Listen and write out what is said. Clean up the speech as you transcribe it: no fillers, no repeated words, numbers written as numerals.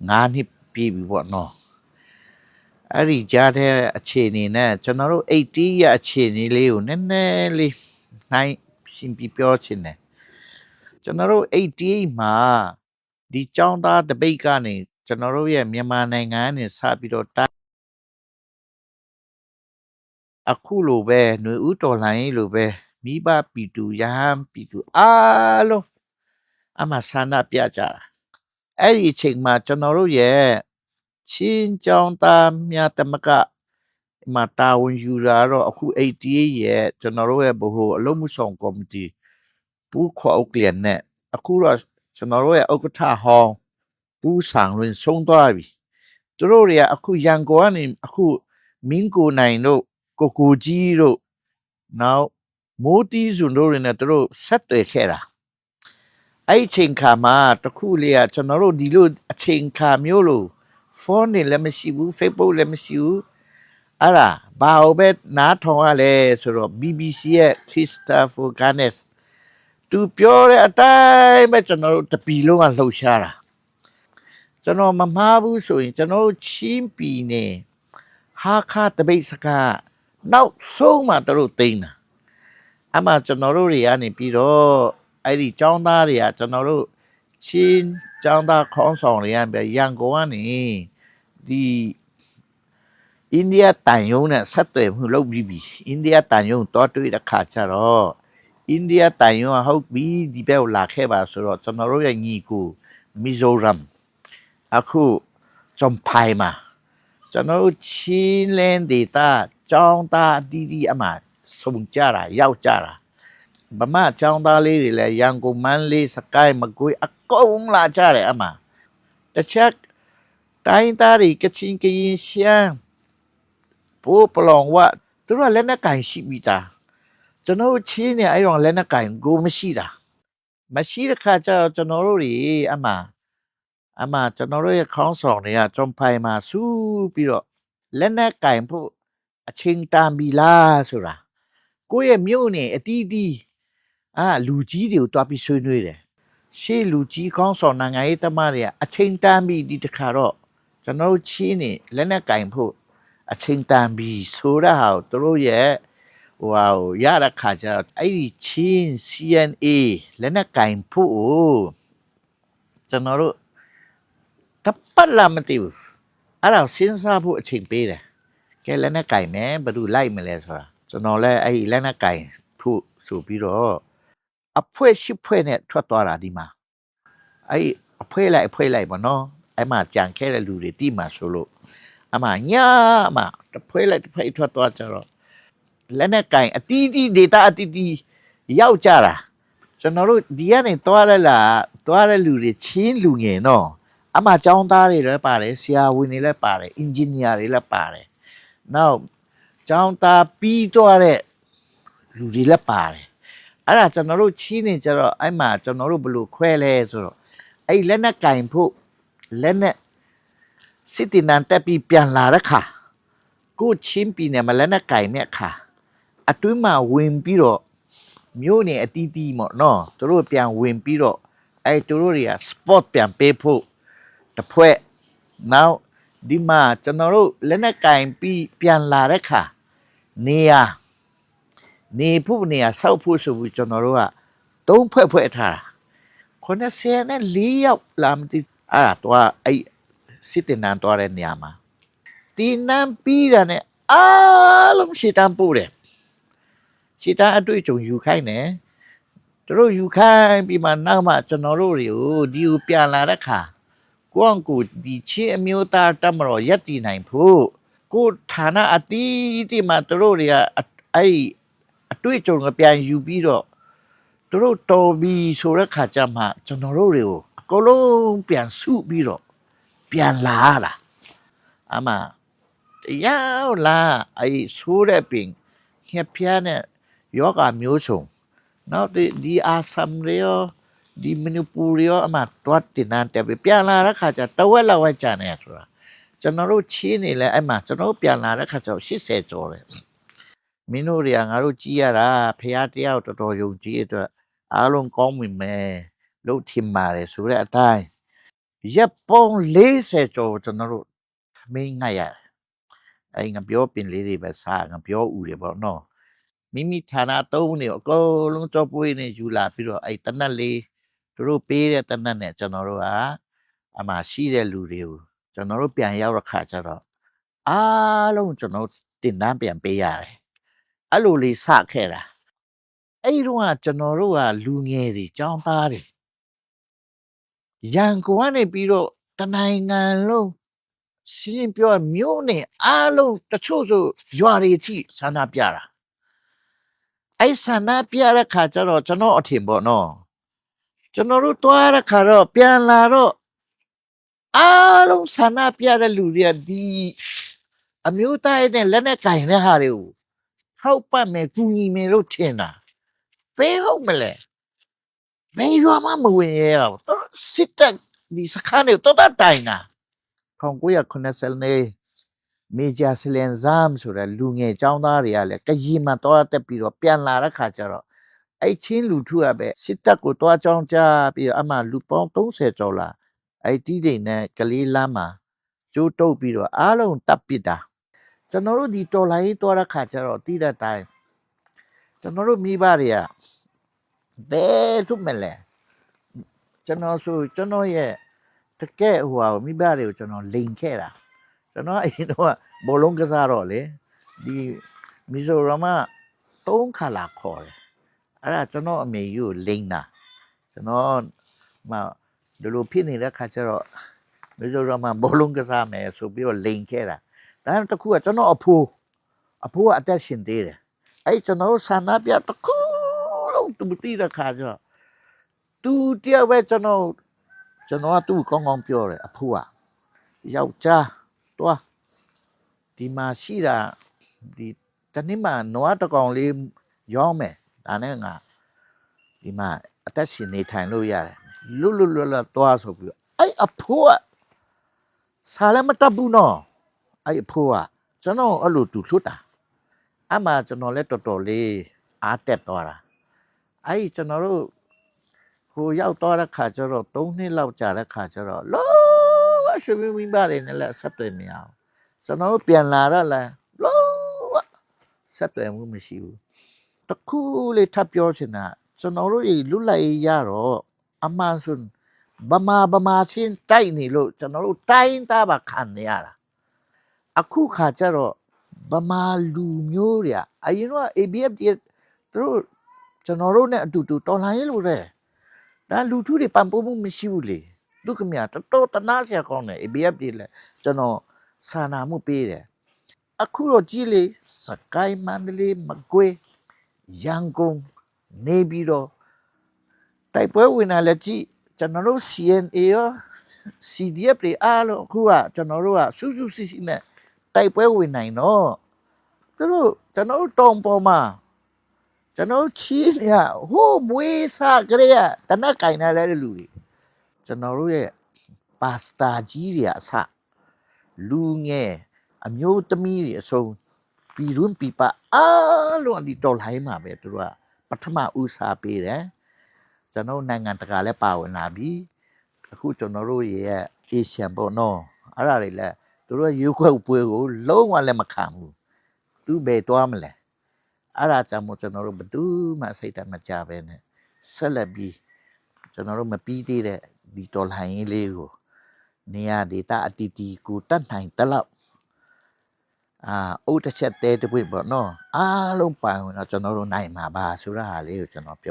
9 နှစ်ပြည့်ပြီပေါ့နော်အဲ့ဒီကြားတဲ့အခြေအနေနဲ့ကျွန်တော်တို့80ရဲ့အခြေအနေလေးကိုနည်းနည်းလေးနိုင်ရှင်းပြပြောချင်တယ်ကျွန်တော်တို့88မှာဒီចောင်းသားတပိတ်ကနေကျွန်တော်တို့ရဲ့မြန်မာနိုင်ငံကနေစပြီးတော့အခုလိုပဲຫນွေဦးတော်လှန်ရေးလိုပဲမိဘပြည်သူရဟန်းပြည်သူအားလုံးအမှဆန္ဒပြကြတာအဲ့ဒီအချိန်မှာကျွန်တော်တို့ရဲ့ချင်းចောင်းသားများတမကမှာတာဝန်ယူတာတော့အခု88ရဲ့ကျွန်တော်တို့ရဲ့ဘ ਹੁ အလုံးမှုဆောင်ကော်မတီပူးခေါ်အုပ်လျက်နဲ့အခုတော့ကျွန်တော်တို့ရဲ့ဥက္ကဋ္ဌဟောင်းပူးဆောင်ရင်ဆုံးသွားပြီသူတို့တွေကအခုရန်ကုန်ကနေအခုမင်းကိုနိုင်တို့ကိုကိုကြီးတို့နောက်မိုးတီးစုံတို့တွေနဲ့သူတို့ဆက်သွယ်ခဲ့တာအဲ့အချိန်ခါမှာတခုလေးကကျွန်တော်တို့ဒီလိုအချိန်ခါမျိုးလို့ဖုန်းနဲ့လည်းမရှိဘူး Facebook လည်းမရှိဘူးအဲ့ဒါဘာလို့ပဲနားထောင်ရလဲဆိုတော့ BBC ရဲ့ Christopher Ganes သူပြောတဲ့အတိုင်းပဲကျွန်တော်တို့တပီလုံးကလှုပ်ရှားတာကျွန်တော်မမှားဘူးဆိုရင်ကျွန်တော်တို့ချင်းပီနေဟာခါတပိတ်စကားနောက်ဆုံးမှတို့သိမ်းတာအမှကျွန်တော်တို့တွေကနေပြီးတော့အဲ့ဒီចောင်းသားတွေကကျွန်တော်တို့ချင်းចောင်းသားခေါင်းဆောင်တွေရန်ရန်ကုန်ကနေဒီအိန္ဒိယတန်ယုံနဲ့ဆက်သွယ်မှုလုပ်ပြီးပြီအိန္ဒိယတန်ယုံတော့တွေ့တဲ့ခါကျတော့အိန္ဒိယတန်ယုံကဟုတ်ပြီဒီဘက်ကိုလာခဲ့ပါဆိုတော့ကျွန်တော်တို့ရဲ့ညီကိုမီဇိုရမ်အခုဂျွန်ဖိုင်မှာကျွန်တော်တို့ချင်းလန်းဒေတာចောင်းသားအတီးတီးအမှစုံကြတာရောက်ကြတာဗမာចောင်းသားလေးတွေလည်းရန်ကုန်မန်းလေးစကိုင်းမကွေးအကုန်လာကြတယ်အမှတချက်တိုင်းသားတွေကချင်းကရင်ရှမ်းပိုးပလောင်ဝသူတို့ကလက်နက်ကင်ရှိပြီးသားကျွန်တော်တို့ချင်းနေအဲ့တော့လက်နက်ကင်ကိုမရှိတာမရှိတဲ့ခါကျတော့ကျွန်တော်တို့တွေအမှကျွန်တော်တို့ရဲ့ခေါင်းဆောင်တွေကကြုံဖိုင်မှာစူးပြီးတော့လက်နက်ကင်ဖို့အချိန်တန်ပြီလားဆိုတာကိုယ့်ရဲ့မြို့နေအတီးတီးလူကြီးတွေကိုတွားပြီးဆွေးနွေးတယ်ရှေ့လူကြီးခေါင်းဆောင်နိုင်ငံရေးသမားတွေကအချိန်တန်ပြီဒီတခါတော့ကျွန်တော်တို့ချင်းနေလက်နက်ကင်ဖို့အချိန်တန်ပြီဆိုတဲ့ဟာကိုတို့ရဲ့ဟိုဟာကိုရတဲ့ခါကျတော့အဲ့ဒီချင်း CNA လက်နက်ကင်ဖို့ကျွန်တော်တို့တပတ်လာမသိဘူးအဲ့ဒါစဉ်းစားဖို့အချိန်ပေးတယ်ကဲလက်နက်ကင်မယ်ဘယ်သူလိုက်မလဲဆိုတာကျွန်တော်လည်းအဲ့ဒီလက်နက်ကင်ဖို့ဆိုပြီးတော့အဖွဲ့ရှိဖွဲ့နဲ့ထွက်သွားတာဒီမှာအဲ့အဖွဲ့လိုက်ပါနော်အဲ့မှာကြံခဲ့တဲ့လူတွေတိမှာဆိုလို့အမှညာအတဖွဲလိုက်တစ်ဖက်ထွက်သွားကြတော့လက်နဲ့ကင်အတီးတီး data အတီးတီးရောက်ကြတာကျွန်တော်တို့ဒီကနေသွားရလားသွားတဲ့လူတွေချင်းလူငယ်နော်အမှចောင်းသားတွေလည်းပါတယ်ဆရာဝန်တွေလည်းပါတယ်အင်ဂျင်နီယာတွေလည်းပါတယ်နောက်ចောင်းသားပြီးသွားတဲ့လူတွေလည်းပါတယ်အဲ့ဒါကျွန်တော်တို့ချင်းနေကြတော့အဲ့မှာကျွန်တော်တို့ဘယ်လိုခွဲလဲဆိုတော့အဲ့လက်နဲ့ကင်ဖို့လက်နဲ့စစ်တင်တန်တက်ပြီးပြန်လာတဲ့ခါကိုချင်းပြည်နယ်မှာလက်နဲ့ကင်တဲ့အခါအတွင်းမှာဝင်ပြီးတော့မြို့နယ်အတီးတီးပေါ့နော်သူတို့ပြန်ဝင်ပြီးတော့အဲ့သူတို့တွေက sport ပြန်ပေးဖို့တစ်ဖွဲ့နောက်ဒီမှာကျွန်တော်တို့လက်နဲ့ကင်ပြီးပြန်လာတဲ့ခါနေဖို့နေရာဆောက်ဖို့ဆိုပြီးကျွန်တော်တို့က3ဖွဲ့ထားတာ94ယောက်လာမသိအဲ့ဒါတော့အဲ့စစ်တင်တန်းသွားတဲ့နေရာမှာတီနန်းပြီးတာနဲ့အားလုံးရှေ့တန်းပို့တယ်ရှေ့တန်းအတွေ့အကြုံယူခိုင်းတယ်တို့ယူခိုင်းပြီးမှနောက်မှကျွန်တော်တို့တွေကိုဒီကိုပြန်လာတဲ့ခါကိုယ့်ကိုဒီချင်းအမျိုးသားတမတော်ရက်တည်နိုင်ဖို့ကိုဌာနအတီးတီမှာတို့တွေကအဲ့အတွေ့အကြုံကပြန်ယူပြီးတော့တို့တော်ပြီးဆိုတဲ့ခါကျမှကျွန်တော်တို့တွေကိုအကုန်လုံးပြန်စုပြီးတော့ပြန်လာတာအမှတရားလားအဲ့ဆိုးတဲ့ပင်ခက်ပြားနဲ့ယောဂမျိုးစုံနောက်ဒီအာဆမ်ရောဒီမနီပူရောအမှတွတ်တင်နန်တက်ပြန်လာတဲ့ခါကျတဝက်လောက်ဝက်ကြနေဆိုတာကျွန်တော်တို့ချင်းနေလဲအဲ့မှာကျွန်တော်ပြန်လာတဲ့ခါကျ80ကျော်တယ်မင်းတို့တွေကငါတို့ကြည်ရတာဖះတရားတော်တော်ယုံကြည်အတွက်အားလုံးကောင်းပြီမယ်လို့ထင်ပါတယ်ဆိုတဲ့အတိုင်း ရက်ပေါင်း40ကျော်ကျွန်တော်တို့သမင်းငတ်ရတယ်အဲ့ငါပြောပင်လေးတွေပဲစားငါပြောဥတွေပေါ့နော်မိမိဌာနသုံးနေအကုန်လုံးကြောပွေးနေယူလာပြီးတော့အဲ့တနက်လေးသူတို့ပေးတဲ့တနက်နဲ့ကျွန်တော်တို့ကအမှရှိတဲ့လူတွေကိုကျွန်တော်တို့ပြန်ရောက်ရခါကျတော့အားလုံးကျွန်တော်တင်တန်းပြန်ပေးရတယ်အဲ့လိုလေးစခဲ့တာအဲ့တော့ကကျွန်တော်တို့ကလူငယ်တွေចောင်းသားတွေရန်ကုန်ကနေပြီးတော့တနိုင်ငံလုံးရှင်းပြောမျိုးနဲ့အားလုံးတချို့ဆိုရွာတွေအထိဆန္ဒပြတာအဲ့ဆန္ဒပြတဲ့ခါကျတော့ကျွန်တော်အထင်ပေါ့နော်ကျွန်တော်တို့တွားတဲ့ခါတော့ပြန်လာတော့အားလုံးဆန္ဒပြတဲ့လူတွေကဒီအမျိုးသားရဲ့လက်နဲ့ကင်တဲ့ဟာတွေကိုထောက်ပတ်မယ်ကူညီမယ်လို့ထင်တာဘယ်ဟုတ်မလဲဘယ်ရွာမှမဝင်ရအောင်စစ်တပ်ဒီစခန်းတွေတော်တော်တိုင်တာ1990မေဂျာစလန်ဇမ်ဆိုတဲ့လူငယ်ចောင်းသားတွေကလည်းကကြီးမှတော့တက်ပြီးတော့ပြန်လာတဲ့ခါကျတော့အဲ့ချင်းလူထုကပဲစစ်တပ်ကိုတွားကြောင်းကြပြီးတော့အမှလူပေါင်း30ကျော်လာအဲ့တီးတိန်နဲ့ကလေးလမ်းမှာကျိုးတုပ်ပြီးတော့အားလုံးတပ်ပစ်တာကျွန်တော်တို့ဒီတော်လိုင်းတွားတဲ့ခါကျတော့တီးတဲ့တိုင်းကျွန်တော်တို့မိဘတွေကဘယ်ထုမလဲကျွန်တော်ဆိုကျွန်တော်ရဲ့တကယ်ဟိုဟာမိဘတွေကိုကျွန်တော်လိန်ခဲ့တာကျွန်တော်အရင်တော့ဘောလုံးကစားတော့လေဒီမီဇိုရမ်က3ခါလာခေါ်တယ်အဲ့ဒါကျွန်တော်အမေကြီးကိုလိန်တာကျွန်တော်မှဒီလိုဖြစ်နေတဲ့ခါကျတော့မီဇိုရမ်မှာဘောလုံးကစားမယ်ဆိုပြီးတော့လိန်ခဲ့တာဒါတခုကကျွန်တော်အဖိုးကအသက်ရှင်သေးတယ်အဲ့ကျွန်တော်ဆန္ဒပြတခုလုံးတူတီးတဲ့ခါကျတော့သူတယောက်ပဲကျွန်တော်ကသူ့ကောင်းကောင်းပြောတယ်အဖိုးကယောက်ျားတွားဒီမှာရှိတာဒီတနေ့မှနွားတကောင်လေးရောင်းမယ်ဒါနဲ့ငါဒီမှာအသက်ရှင်နေထိုင်လို့ရတယ်လွတ်တွားဆိုပြီးအဲ့အဖိုးကစားလည်းမတတ်ဘူးနော်အဲ့အဖိုးကကျွန်တော်အဲ့လိုတူလွတ်တာအမှကျွန်တော်လည်းတော်တော်လေးအားတက်သွားတာအဲ့ကျွန်တော်တို့ဟိုရောက်သွားတဲ့ခါကျတော့3နှစ်လောက်ကြာတဲ့ခါကျတော့လောရွှေမိဘတွေနဲ့လည်းဆက်သွယ်မရအောင်ကျွန်တော်တို့ပြန်လာတော့လည်းလောဆက်သွယ်မှုမရှိဘူးတခုလေးထပ်ပြောချင်တာကျွန်တော်တို့လွတ်လိုက်ရတော့အမှန်ဆိုဗမာချင်းတိုက်နေလို့ကျွန်တော်တို့တိုင်းသားပါခံနေရတာအခုခါကျတော့ဗမာလူမျိုးတွေအရင်က ABF တွေသူတို့ကျွန်တော်တို့နဲ့အတူတူတော်လှန်ရေးလို့တဲ့ဒါလူထုတွေပံ့ပိုးမှုမရှိဘူးလေလူခမရတော်တနာစရာကောင်းတယ် ABF တွေလည်းကျွန်တော်စာနာမှုပေးတယ်အခုတော့ကြည်လေစကိုင်းမန္တလေးမကွေးရန်ကုန်နေပြီးတော့တိုက်ပွဲဝင်လာလက်ကြည့်ကျွန်တော်တို့ CNA ရော CDF တွေအားလုံးအခုကကျွန်တော်တို့ကစူးစူးစီစီနဲ့တိုက်ပွဲဝင်နိုင်တော့သူတို့ကျွန်တော်တို့တောင်ပေါ်မှာကျွန်တော်ချီးနေရဟိုးမွေးစားကြရတနက်ကင်လာတဲ့လူတွေကျွန်တော်တို့ရဲ့ပါစတာကြီးတွေအစလူငယ်အမျိုးသမီးတွေအစုံပြည်တွင်းပြည်ပအားလုံးဒီတော်လိုင်းမှာပဲသူတို့ကပထမဦးစားပေးတယ်ကျွန်တော်နိုင်ငံတကာလည်းပါဝင်လာပြီအခုကျွန်တော်တို့ရဲ့အေရှန်ပေါ့နော်အဲ့ဒါတွေလည်းသူတို့ရွေးခွက်ပွဲကိုလုံးဝလည်းမခံဘူးသူဘယ်သွားမလဲအဲ့ဒါကြောင့်မို့ကျွန်တော်တို့ဘယ်သူမှစိတ်တမကြပဲနဲ့ဆက်လက်ပြီးကျွန်တော်တို့မပြီးသေးတဲ့ဒီတော်လှန်ရေးလေးကိုနေရာဒေသအတီးတီကိုတတ်နိုင်တလောက်အုတ်တစ်ချက်တဲတစ်ပွင့်ပေါ့နော်အားလုံးပိုင်ဝင်တော့ကျွန်တော်တို့နိုင်မှာပါဆိုရဟာလေးကိုကျွန်တော်